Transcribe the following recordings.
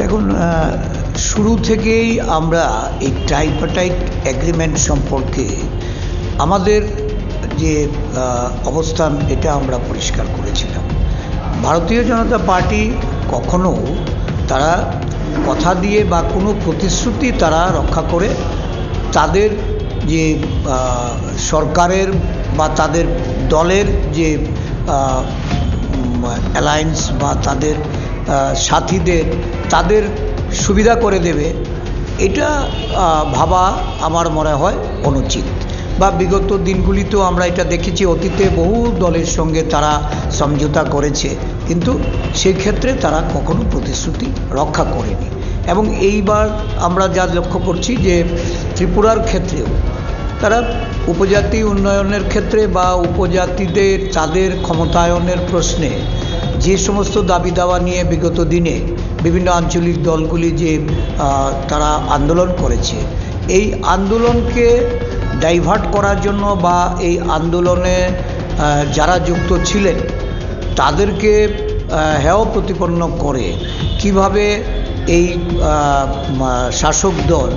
দেখুন, শুরু থেকেই আমরা এই ট্রাইপার্টাইট এগ্রিমেন্ট সম্পর্কে আমাদের যে অবস্থান এটা আমরা পরিষ্কার করেছিলাম। ভারতীয় জনতা পার্টি কখনো তারা কথা দিয়ে বা কোনো প্রতিশ্রুতি তারা রক্ষা করে তাদের যে সরকারের বা তাদের দলের যে অ্যালায়েন্স বা তাদের সাথীদের তাদের সুবিধা করে দেবে, এটা ভাবা আমার মনে হয় অনুচিত। বা বিগত দিনগুলিতেও আমরা এটা দেখেছি, অতীতে বহু দলের সঙ্গে তারা সমঝোতা করেছে, কিন্তু সেই ক্ষেত্রে তারা কখনো প্রতিশ্রুতি রক্ষা করেনি। এবং এইবার আমরা যা লক্ষ্য করছি যে ত্রিপুরার ক্ষেত্রেও তারা উপজাতি উন্নয়নের ক্ষেত্রে বা উপজাতিদের তাদের ক্ষমতায়নের প্রশ্নে যে সমস্ত দাবি দাওয়া নিয়ে বিগত দিনে বিভিন্ন আঞ্চলিক দলগুলি যে তারা আন্দোলন করেছে, এই আন্দোলনকে ডাইভার্ট করার জন্য বা এই আন্দোলনে যারা যুক্ত ছিলেন তাদেরকে হেয় প্রতিপন্ন করে কিভাবে এই শাসক দল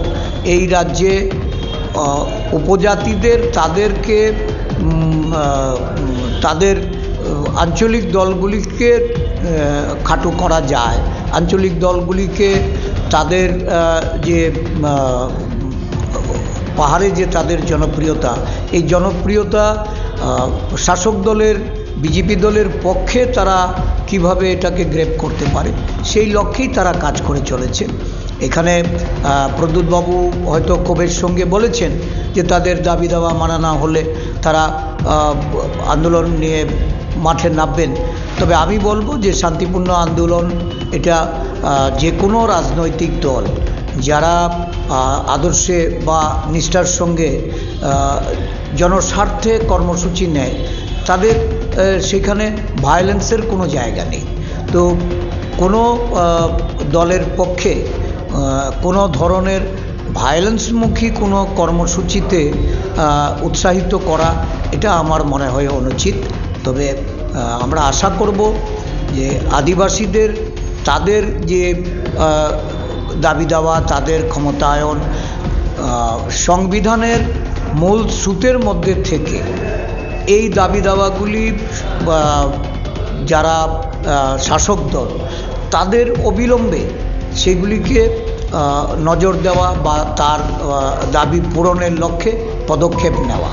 এই রাজ্যে উপজাতিদের তাদেরকে তাদের আঞ্চলিক দলগুলিকে খাটো করা যায়, আঞ্চলিক দলগুলিকে তাদের যে পাহাড়ে যে তাদের জনপ্রিয়তা, এই জনপ্রিয়তা শাসক দলের বিজেপি দলের পক্ষে তারা কিভাবে এটাকে গ্রেপ করতে পারে, সেই লক্ষ্যেই তারা কাজ করে চলেছে। এখানে প্রদ্যুৎবাবু হয়তো ক্ষোভের সঙ্গে বলেছেন যে তাদের দাবি দাওয়া মানা না হলে তারা আন্দোলন নিয়ে মাঠে নামবেন। তবে আমি বলবো যে শান্তিপূর্ণ আন্দোলন এটা যে কোনো রাজনৈতিক দল যারা আদর্শে বা নিষ্ঠার সঙ্গে জনস্বার্থে কর্মসূচি নেয় তাদের সেখানে ভায়োলেন্সের কোনো জায়গা নেই। তো কোনো দলের পক্ষে কোনো ধরনের ভায়োলেন্সমুখী কোনো কর্মসূচিতে উৎসাহিত করা এটা আমার মনে হয় অনুচিত। তবে আমরা আশা করব যে আদিবাসীদের তাদের যে দাবি দাওয়া, তাদের ক্ষমতায়ন, সংবিধানের মূল সূত্রের মধ্যে থেকে এই দাবি দাওয়াগুলি যারা শাসক দল তাদের অবিলম্বে সেগুলিকে নজর দেওয়া বা তার দাবি পূরণের লক্ষ্যে পদক্ষেপ নেওয়া।